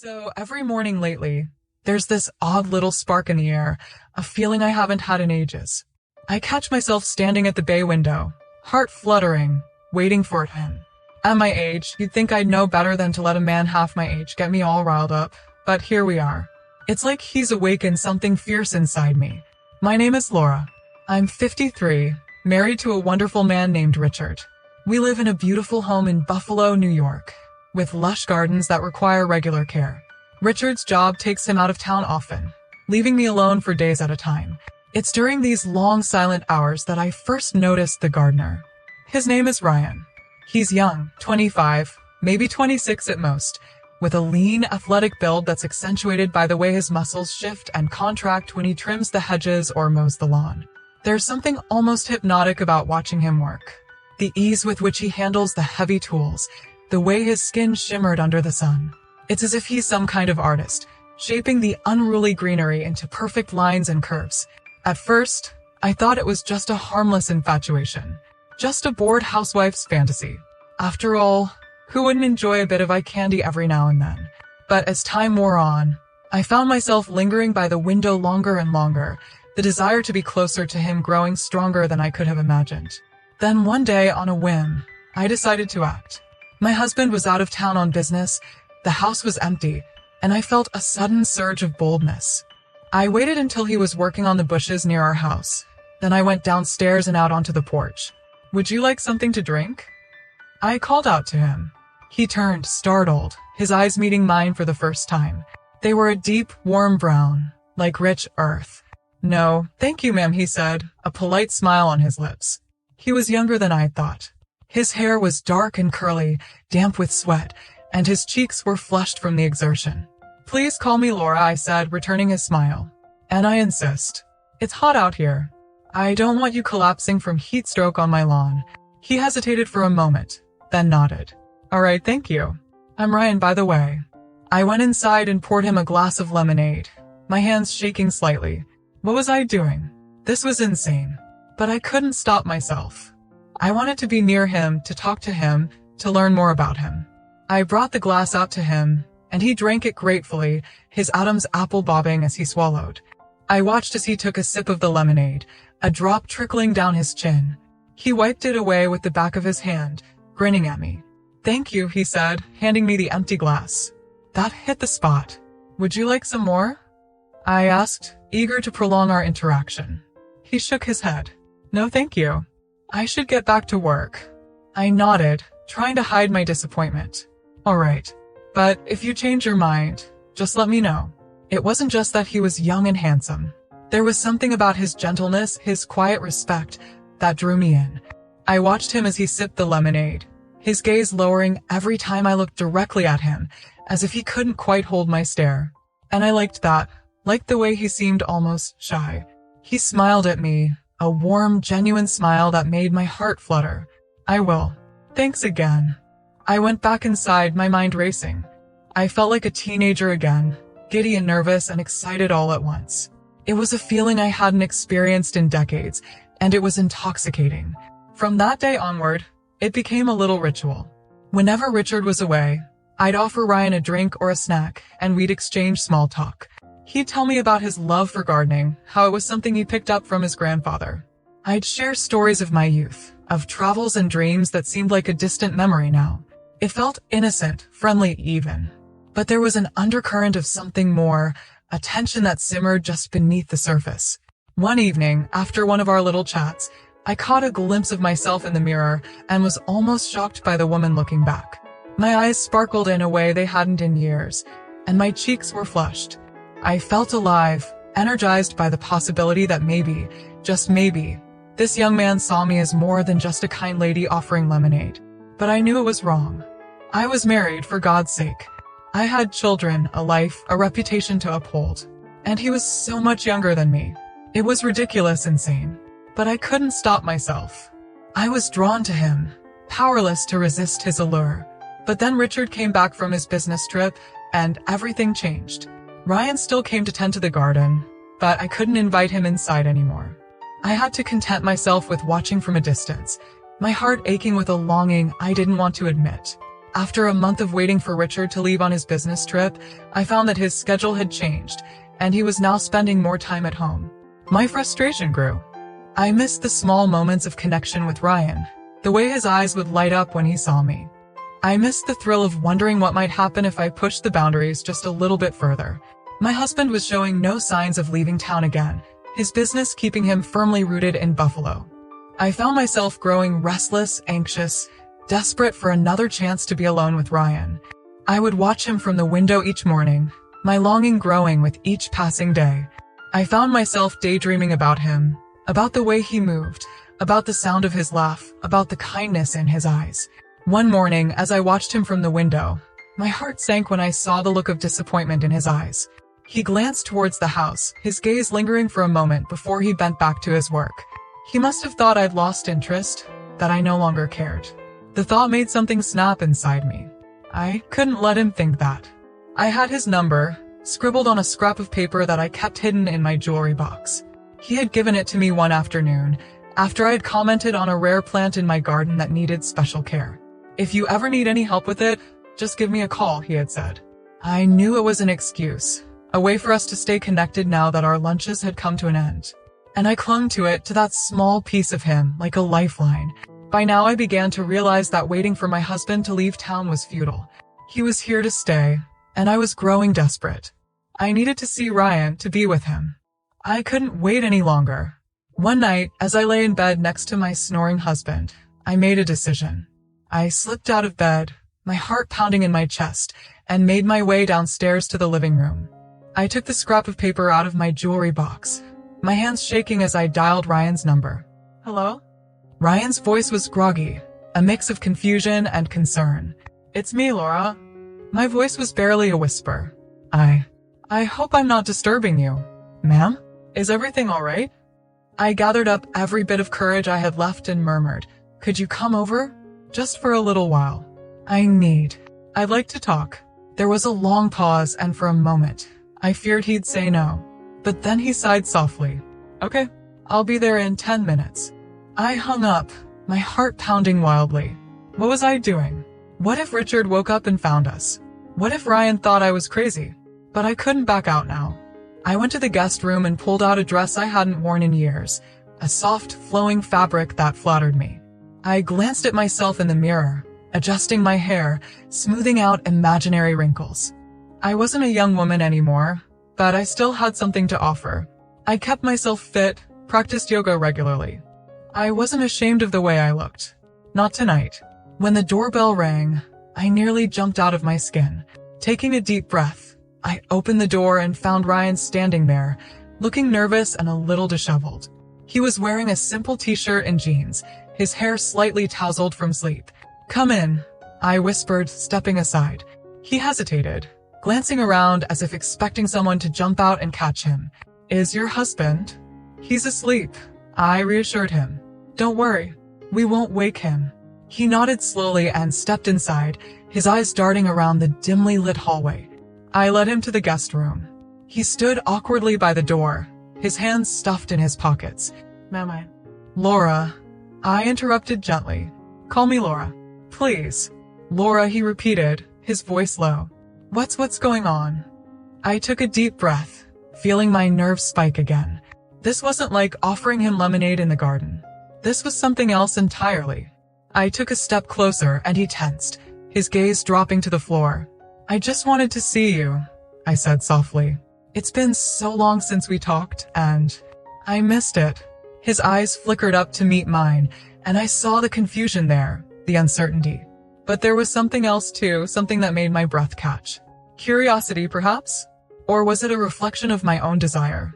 So every morning lately, there's this odd little spark in the air, a feeling I haven't had in ages. I catch myself standing at the bay window, heart fluttering, waiting for it in. At my age, you'd think I'd know better than to let a man half my age get me all riled up, but here we are. It's like he's awakened something fierce inside me. My name is Laura. I'm 53, married to a wonderful man named Richard. We live in a beautiful home in Buffalo, New York, with lush gardens that require regular care. Richard's job takes him out of town often, leaving me alone for days at a time. It's during these long silent hours that I first noticed the gardener. His name is Ryan. He's young, 25, maybe 26 at most, with a lean, athletic build that's accentuated by the way his muscles shift and contract when he trims the hedges or mows the lawn. There's something almost hypnotic about watching him work. The ease with which he handles the heavy tools, the way his skin shimmered under the sun. It's as if he's some kind of artist, shaping the unruly greenery into perfect lines and curves. At first, I thought it was just a harmless infatuation, just a bored housewife's fantasy. After all, who wouldn't enjoy a bit of eye candy every now and then? But as time wore on, I found myself lingering by the window longer and longer, the desire to be closer to him growing stronger than I could have imagined. Then one day, on a whim, I decided to act. My husband was out of town on business, the house was empty, and I felt a sudden surge of boldness. I waited until he was working on the bushes near our house. Then I went downstairs and out onto the porch. "Would you like something to drink?" I called out to him. He turned, startled, his eyes meeting mine for the first time. They were a deep, warm brown, like rich earth. "No, thank you, ma'am," he said, a polite smile on his lips. He was younger than I had thought. His hair was dark and curly, damp with sweat, and his cheeks were flushed from the exertion. "Please call me Laura," I said, returning his smile. "And I insist. It's hot out here. I don't want you collapsing from heat stroke on my lawn." He hesitated for a moment, then nodded. "All right, thank you. I'm Ryan, by the way." I went inside and poured him a glass of lemonade, my hands shaking slightly. What was I doing? This was insane. But I couldn't stop myself. I wanted to be near him, to talk to him, to learn more about him. I brought the glass out to him, and he drank it gratefully, his Adam's apple bobbing as he swallowed. I watched as he took a sip of the lemonade, a drop trickling down his chin. He wiped it away with the back of his hand, grinning at me. "Thank you," he said, handing me the empty glass. That hit the spot. "Would you like some more?" I asked, eager to prolong our interaction. He shook his head. "No, thank you. I should get back to work." I nodded, trying to hide my disappointment. "All right. But if you change your mind, just let me know." It wasn't just that he was young and handsome. There was something about his gentleness, his quiet respect, that drew me in. I watched him as he sipped the lemonade, his gaze lowering every time I looked directly at him, as if he couldn't quite hold my stare. And I liked that, liked the way he seemed almost shy. He smiled at me, a warm, genuine smile that made my heart flutter. "I will. Thanks again." I went back inside, my mind racing. I felt like a teenager again, giddy and nervous and excited all at once. It was a feeling I hadn't experienced in decades, and it was intoxicating. From that day onward, it became a little ritual. Whenever Richard was away, I'd offer Ryan a drink or a snack, and we'd exchange small talk. He'd tell me about his love for gardening, how it was something he picked up from his grandfather. I'd share stories of my youth, of travels and dreams that seemed like a distant memory now. It felt innocent, friendly even. But there was an undercurrent of something more, a tension that simmered just beneath the surface. One evening, after one of our little chats, I caught a glimpse of myself in the mirror and was almost shocked by the woman looking back. My eyes sparkled in a way they hadn't in years, and my cheeks were flushed. I felt alive, energized by the possibility that maybe, just maybe, this young man saw me as more than just a kind lady offering lemonade. But I knew it was wrong. I was married, for God's sake. I had children, a life, a reputation to uphold. And he was so much younger than me. It was ridiculous, insane. But I couldn't stop myself. I was drawn to him, powerless to resist his allure. But then Richard came back from his business trip, and everything changed. Ryan still came to tend to the garden, but I couldn't invite him inside anymore. I had to content myself with watching from a distance, my heart aching with a longing I didn't want to admit. After a month of waiting for Richard to leave on his business trip, I found that his schedule had changed, and he was now spending more time at home. My frustration grew. I missed the small moments of connection with Ryan, the way his eyes would light up when he saw me. I missed the thrill of wondering what might happen if I pushed the boundaries just a little bit further. My husband was showing no signs of leaving town again, his business keeping him firmly rooted in Buffalo. I found myself growing restless, anxious, desperate for another chance to be alone with Ryan. I would watch him from the window each morning, my longing growing with each passing day. I found myself daydreaming about him, about the way he moved, about the sound of his laugh, about the kindness in his eyes. One morning, as I watched him from the window, my heart sank when I saw the look of disappointment in his eyes. He glanced towards the house, his gaze lingering for a moment before he bent back to his work. He must have thought I'd lost interest, that I no longer cared. The thought made something snap inside me. I couldn't let him think that. I had his number, scribbled on a scrap of paper that I kept hidden in my jewelry box. He had given it to me one afternoon, after I had commented on a rare plant in my garden that needed special care. "If you ever need any help with it, just give me a call," he had said. I knew it was an excuse, a way for us to stay connected now that our lunches had come to an end. And I clung to it, to that small piece of him, like a lifeline. By now I began to realize that waiting for my husband to leave town was futile. He was here to stay, and I was growing desperate. I needed to see Ryan, to be with him. I couldn't wait any longer. One night, as I lay in bed next to my snoring husband, I made a decision. I slipped out of bed, my heart pounding in my chest, and made my way downstairs to the living room. I took the scrap of paper out of my jewelry box, my hands shaking as I dialed Ryan's number. "Hello?" Ryan's voice was groggy, a mix of confusion and concern. "It's me, Laura." My voice was barely a whisper. I hope I'm not disturbing you. "Ma'am? Is everything all right?" I gathered up every bit of courage I had left and murmured, "Could you come over? Just for a little while. I'd like to talk." There was a long pause, and for a moment, I feared he'd say no. But then he sighed softly. "Okay, I'll be there in 10 minutes. I hung up, my heart pounding wildly. What was I doing? What if Richard woke up and found us? What if Ryan thought I was crazy? But I couldn't back out now. I went to the guest room and pulled out a dress I hadn't worn in years, a soft, flowing fabric that flattered me. I glanced at myself in the mirror, adjusting my hair, smoothing out imaginary wrinkles. I wasn't a young woman anymore, but I still had something to offer. I kept myself fit, practiced yoga regularly. I wasn't ashamed of the way I looked. Not tonight. When the doorbell rang, I nearly jumped out of my skin. Taking a deep breath, I opened the door and found Ryan standing there, looking nervous and a little disheveled. He was wearing a simple t-shirt and jeans, his hair slightly tousled from sleep. "Come in," I whispered, stepping aside. He hesitated, glancing around as if expecting someone to jump out and catch him. "Is your husband?" "He's asleep," I reassured him. "Don't worry, we won't wake him." He nodded slowly and stepped inside, his eyes darting around the dimly lit hallway. I led him to the guest room. He stood awkwardly by the door, his hands stuffed in his pockets. "Ma'am, Laura," I interrupted gently. "Call me Laura, please." "Laura," he repeated, his voice low. What's going on?" I took a deep breath, feeling my nerves spike again. This wasn't like offering him lemonade in the garden. This was something else entirely. I took a step closer and he tensed, his gaze dropping to the floor. "I just wanted to see you," I said softly. "It's been so long since we talked, and I missed it." His eyes flickered up to meet mine, and I saw the confusion there, the uncertainty. But there was something else too, something that made my breath catch. Curiosity, perhaps? Or was it a reflection of my own desire?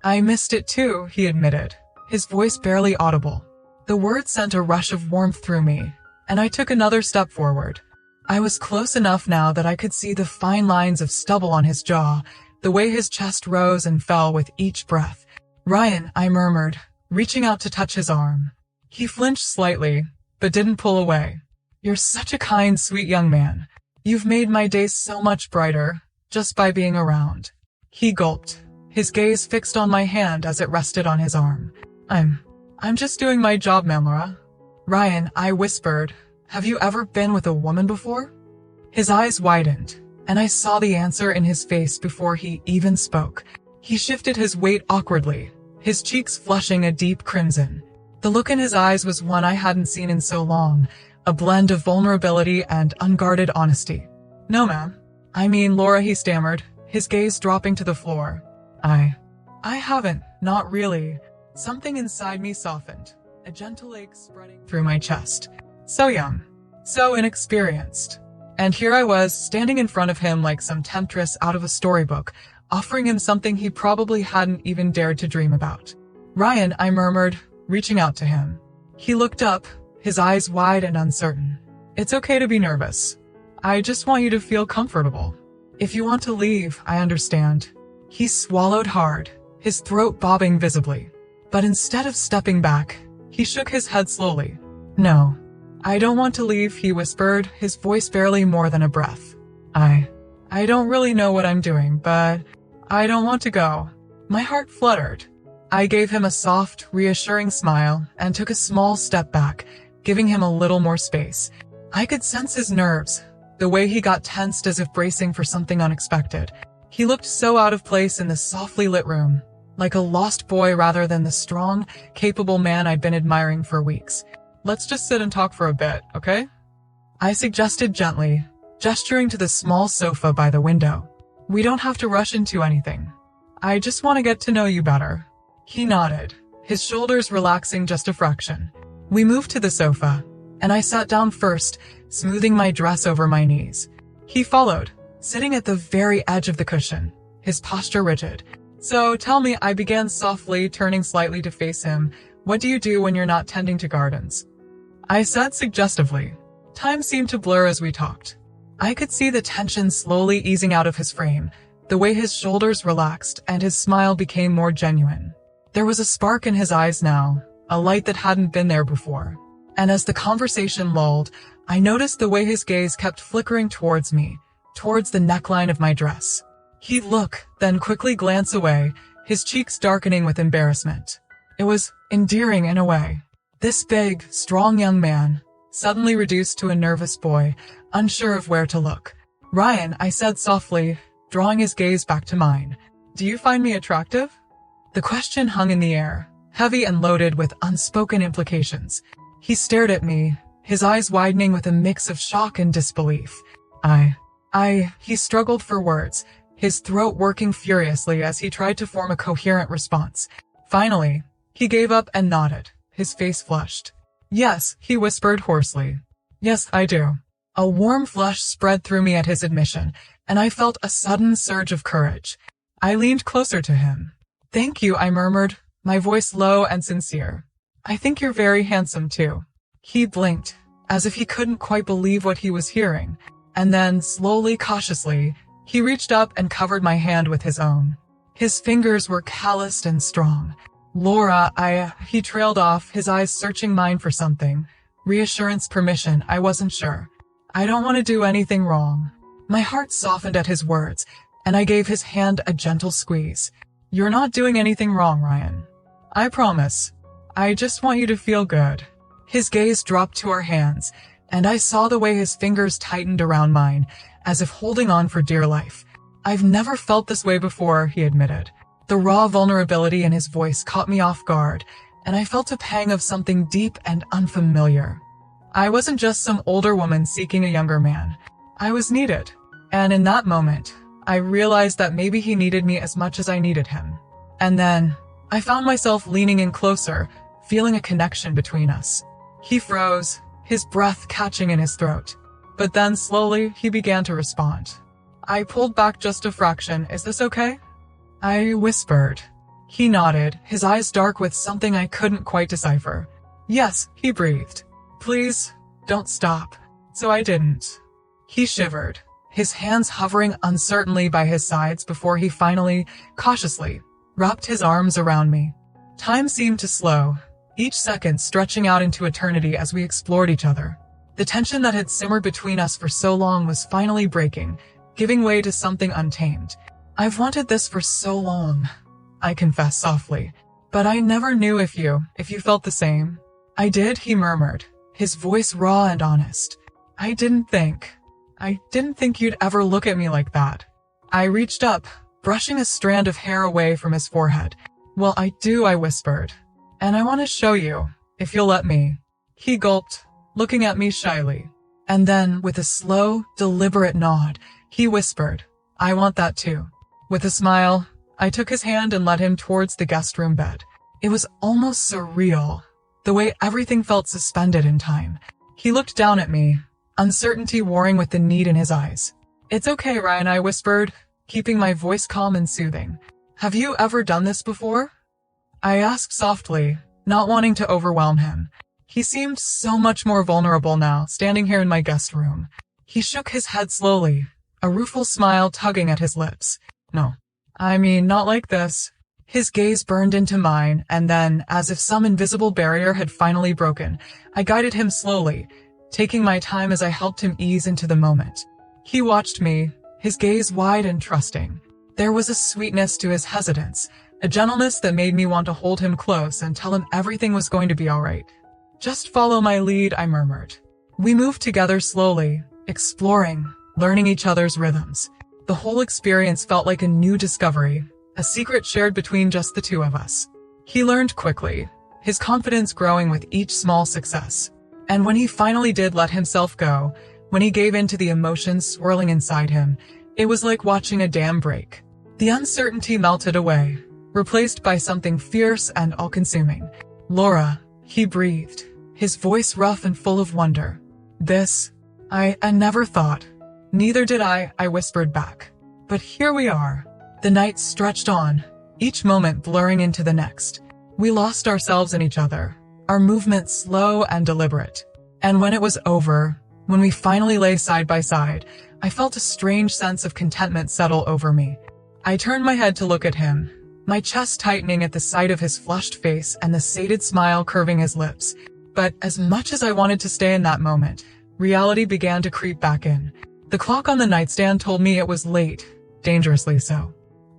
I missed it too, he admitted, his voice barely audible. The words sent a rush of warmth through me, and I took another step forward. I was close enough now that I could see the fine lines of stubble on his jaw, the way his chest rose and fell with each breath. "Ryan," I murmured, reaching out to touch his arm. He flinched slightly, but didn't pull away. "You're such a kind, sweet young man. You've made my day so much brighter, just by being around." He gulped, his gaze fixed on my hand as it rested on his arm. I'm just doing my job, ma'am Laura." "Ryan," I whispered, Have you ever been with a woman before? His eyes widened, and I saw the answer in his face before he even spoke. He shifted his weight awkwardly, his cheeks flushing a deep crimson. The look in his eyes was one I hadn't seen in so long, a blend of vulnerability and unguarded honesty. No, ma'am. I mean, Laura, he stammered, his gaze dropping to the floor. I haven't, not really. Something inside me softened, a gentle ache spreading through my chest. So young, so inexperienced. And here I was, standing in front of him like some temptress out of a storybook, offering him something he probably hadn't even dared to dream about. Ryan, I murmured, reaching out to him. He looked up, his eyes wide and uncertain. It's okay to be nervous. I just want you to feel comfortable. If you want to leave, I understand. He swallowed hard, his throat bobbing visibly. But instead of stepping back, he shook his head slowly. No, I don't want to leave, he whispered, his voice barely more than a breath. I don't really know what I'm doing, but I don't want to go. My heart fluttered. I gave him a soft, reassuring smile and took a small step back, giving him a little more space. I could sense his nerves, the way he got tensed as if bracing for something unexpected. He looked so out of place in the softly lit room, like a lost boy rather than the strong, capable man I'd been admiring for weeks. Let's just sit and talk for a bit, okay? I suggested gently, gesturing to the small sofa by the window. We don't have to rush into anything. I just want to get to know you better. He nodded, his shoulders relaxing just a fraction. We moved to the sofa, and I sat down first, smoothing my dress over my knees. He followed, sitting at the very edge of the cushion, his posture rigid. So tell me, I began softly, turning slightly to face him. What do you do when you're not tending to gardens? I said suggestively. Time seemed to blur as we talked. I could see the tension slowly easing out of his frame, the way his shoulders relaxed and his smile became more genuine. There was a spark in his eyes now, a light that hadn't been there before. And as the conversation lulled, I noticed the way his gaze kept flickering towards me, towards the neckline of my dress. He'd look, then quickly glance away, his cheeks darkening with embarrassment. It was endearing in a way. This big, strong young man, suddenly reduced to a nervous boy, unsure of where to look. Ryan, I said softly, drawing his gaze back to mine. Do you find me attractive? The question hung in the air, heavy and loaded with unspoken implications. He stared at me, his eyes widening with a mix of shock and disbelief. He struggled for words, his throat working furiously as he tried to form a coherent response. Finally, he gave up and nodded, his face flushed. Yes, he whispered hoarsely. Yes, I do. A warm flush spread through me at his admission, and I felt a sudden surge of courage. I leaned closer to him. Thank you, I murmured, my voice low and sincere. I think you're very handsome too. He blinked, as if he couldn't quite believe what he was hearing, and then, slowly, cautiously, he reached up and covered my hand with his own. His fingers were calloused and strong. Laura, he trailed off, his eyes searching mine for something. Reassurance, permission, I wasn't sure. I don't want to do anything wrong. My heart softened at his words, and I gave his hand a gentle squeeze. You're not doing anything wrong, Ryan. I promise. I just want you to feel good. His gaze dropped to our hands, and I saw the way his fingers tightened around mine, as if holding on for dear life. I've never felt this way before, he admitted. The raw vulnerability in his voice caught me off guard, and I felt a pang of something deep and unfamiliar. I wasn't just some older woman seeking a younger man. I was needed. And in that moment, I realized that maybe he needed me as much as I needed him. And then, I found myself leaning in closer, feeling a connection between us. He froze, his breath catching in his throat. But then slowly, he began to respond. I pulled back just a fraction. Is this okay? I whispered. He nodded, his eyes dark with something I couldn't quite decipher. Yes, he breathed. Please, don't stop. So I didn't. He shivered, his hands hovering uncertainly by his sides before he finally, cautiously, wrapped his arms around me. Time seemed to slow, each second stretching out into eternity as we explored each other. The tension that had simmered between us for so long was finally breaking, giving way to something untamed. I've wanted this for so long, I confessed softly. But I never knew if you felt the same. I did, he murmured, his voice raw and honest. I didn't think you'd ever look at me like that." I reached up, brushing a strand of hair away from his forehead. "Well, I do," I whispered. "And I want to show you, if you'll let me." He gulped, looking at me shyly. And then, with a slow, deliberate nod, he whispered, "I want that too." With a smile, I took his hand and led him towards the guest room bed. It was almost surreal, the way everything felt suspended in time. He looked down at me, uncertainty warring with the need in his eyes. "It's okay, Ryan," I whispered, keeping my voice calm and soothing. "Have you ever done this before?" I asked softly, not wanting to overwhelm him. He seemed so much more vulnerable now, standing here in my guest room. He shook his head slowly, a rueful smile tugging at his lips. "No. I mean, not like this." His gaze burned into mine, and then, as if some invisible barrier had finally broken, I guided him slowly, taking my time as I helped him ease into the moment. He watched me, his gaze wide and trusting. There was a sweetness to his hesitance, a gentleness that made me want to hold him close and tell him everything was going to be all right. "Just follow my lead," I murmured. We moved together slowly, exploring, learning each other's rhythms. The whole experience felt like a new discovery, a secret shared between just the two of us. He learned quickly, his confidence growing with each small success. And when he finally did let himself go, when he gave in to the emotions swirling inside him, it was like watching a dam break. The uncertainty melted away, replaced by something fierce and all-consuming. "Laura," he breathed, his voice rough and full of wonder. "This, I never thought." "Neither did I whispered back. But here we are." The night stretched on, each moment blurring into the next. We lost ourselves in each other, our movements slow and deliberate. And when it was over, when we finally lay side by side, I felt a strange sense of contentment settle over me. I turned my head to look at him, my chest tightening at the sight of his flushed face and the sated smile curving his lips. But as much as I wanted to stay in that moment, reality began to creep back in. The clock on the nightstand told me it was late, dangerously so.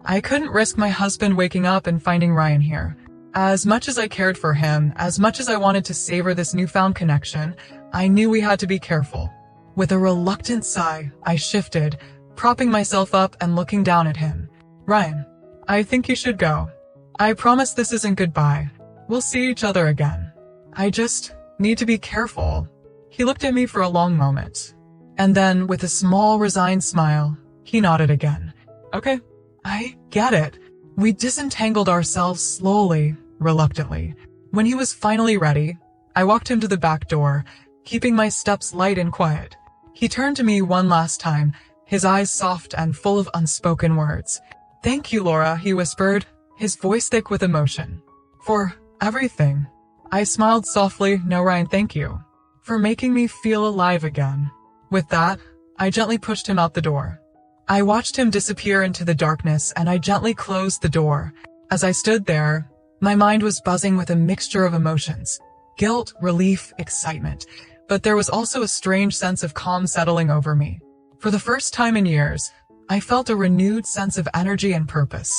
I couldn't risk my husband waking up and finding Ryan here. As much as I cared for him, as much as I wanted to savor this newfound connection, I knew we had to be careful. With a reluctant sigh, I shifted, propping myself up and looking down at him. "Ryan, I think you should go. I promise this isn't goodbye. We'll see each other again. I just need to be careful." He looked at me for a long moment. And then, with a small, resigned smile, he nodded again. "Okay, I get it." We disentangled ourselves slowly, reluctantly. When he was finally ready, I walked him to the back door, keeping my steps light and quiet. He turned to me one last time, his eyes soft and full of unspoken words. "Thank you, Laura," he whispered, his voice thick with emotion. "For everything." I smiled softly. "No, Ryan, thank you. For making me feel alive again." With that, I gently pushed him out the door. I watched him disappear into the darkness, and I gently closed the door. As I stood there, my mind was buzzing with a mixture of emotions. Guilt, relief, excitement. But there was also a strange sense of calm settling over me. For the first time in years, I felt a renewed sense of energy and purpose.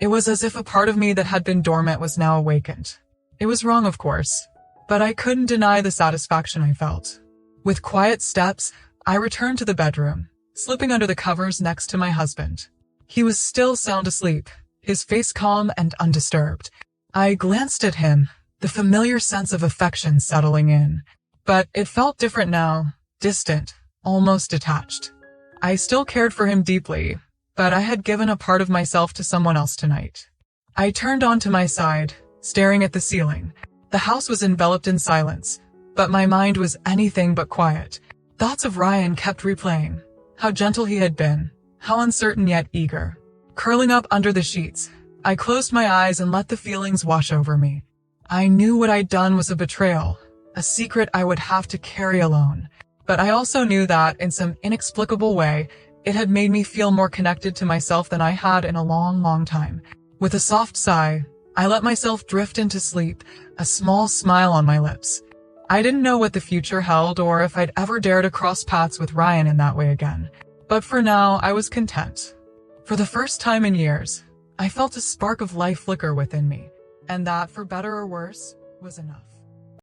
It was as if a part of me that had been dormant was now awakened. It was wrong, of course, but I couldn't deny the satisfaction I felt. With quiet steps, I returned to the bedroom, slipping under the covers next to my husband. He was still sound asleep, his face calm and undisturbed. I glanced at him, the familiar sense of affection settling in. But it felt different now, distant, almost detached. I still cared for him deeply, but I had given a part of myself to someone else tonight. I turned onto my side, staring at the ceiling. The house was enveloped in silence, but my mind was anything but quiet. Thoughts of Ryan kept replaying. How gentle he had been, how uncertain yet eager. Curling up under the sheets, I closed my eyes and let the feelings wash over me. I knew what I'd done was a betrayal, a secret I would have to carry alone. But I also knew that, in some inexplicable way, it had made me feel more connected to myself than I had in a long, long time. With a soft sigh, I let myself drift into sleep, a small smile on my lips. I didn't know what the future held or if I'd ever dare to cross paths with Ryan in that way again. But for now, I was content. For the first time in years, I felt a spark of life flicker within me, and that, for better or worse, was enough.